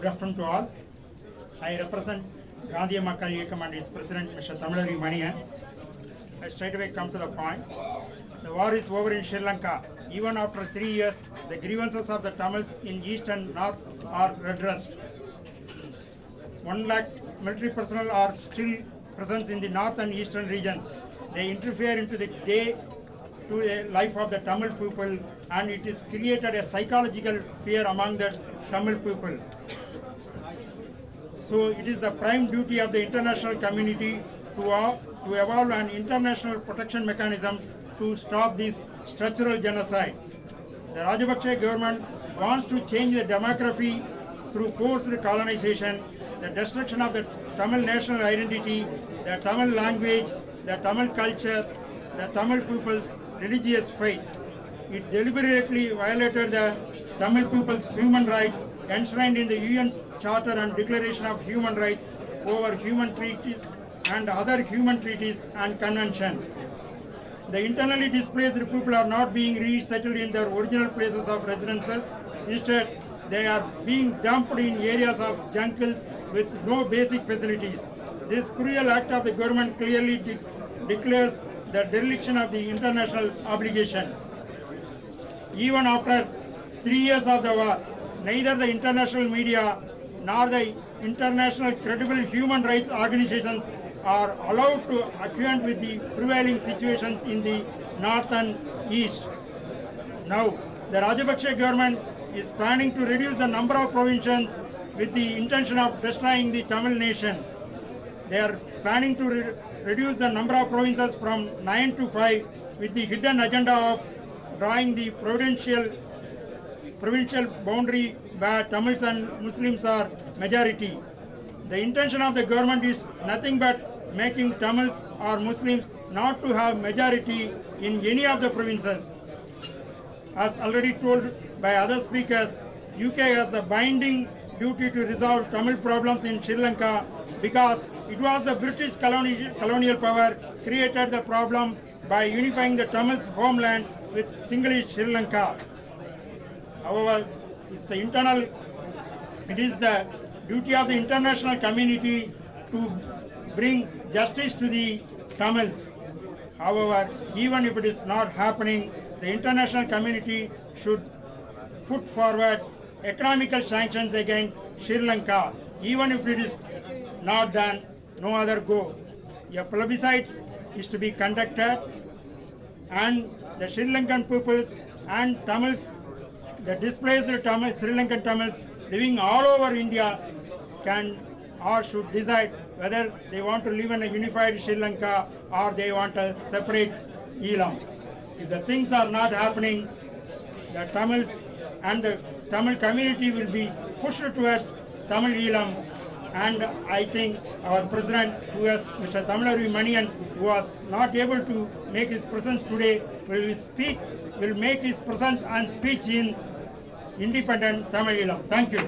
Good afternoon to all. I represent Gandhiya Makkal Iyakam and its president, Mr. Tamilaru Manian. I straight away come to the point. The war is over in Sri Lanka. Even after 3 years, the grievances of the Tamils in east and north are redressed. 1 lakh military personnel are still present in the north and eastern regions. They interfere into the day-to-day life of the Tamil people, and it has created a psychological fear among the Tamil people. So it is the prime duty of the international community to evolve an international protection mechanism to stop this structural genocide. The Rajapaksa government wants to change the demography through forced colonization, the destruction of the Tamil national identity, the Tamil language, the Tamil culture, the Tamil people's religious faith. It deliberately violated the Tamil people's human rights enshrined in the UN Charter and Declaration of Human Rights over human treaties and other human treaties and conventions. The internally displaced people are not being resettled in their original places of residences. Instead, they are being dumped in areas of jungles with no basic facilities. This cruel act of the government clearly declares the dereliction of the international obligation. Even after 3 years of the war, neither the international media nor the international credible human rights organizations are allowed to acquaint with the prevailing situations in the north and east. Now, the Rajapaksa government is planning to reduce the number of provincials with the intention of destroying the Tamil nation. They are planning to reduce the number of provinces from 9 to 5 with the hidden agenda of drawing the provincial boundary where Tamils and Muslims are majority. The intention of the government is nothing but making Tamils or Muslims not to have majority in any of the provinces. As already told by other speakers, UK has the binding duty to resolve Tamil problems in Sri Lanka because it was the British colonial power created the problem by unifying the Tamils' homeland with single Sri Lanka. However, it is the duty of the international community to bring justice to the Tamils. However, even if it is not happening, the international community should put forward economical sanctions against Sri Lanka. Even if it is not done, no other go. A plebiscite is to be conducted, and the Sri Lankan peoples and Tamils, the displaced Sri Lankan Tamils living all over India can or should decide whether they want to live in a unified Sri Lanka or they want a separate Elam. If the things are not happening, the Tamils and the Tamil community will be pushed towards Tamil Elam, and I think our president, who is Mr. Tamilaru Manian, who was not able to make his presence today, will make his presence and speech in independent Tamil Elam. Thank you.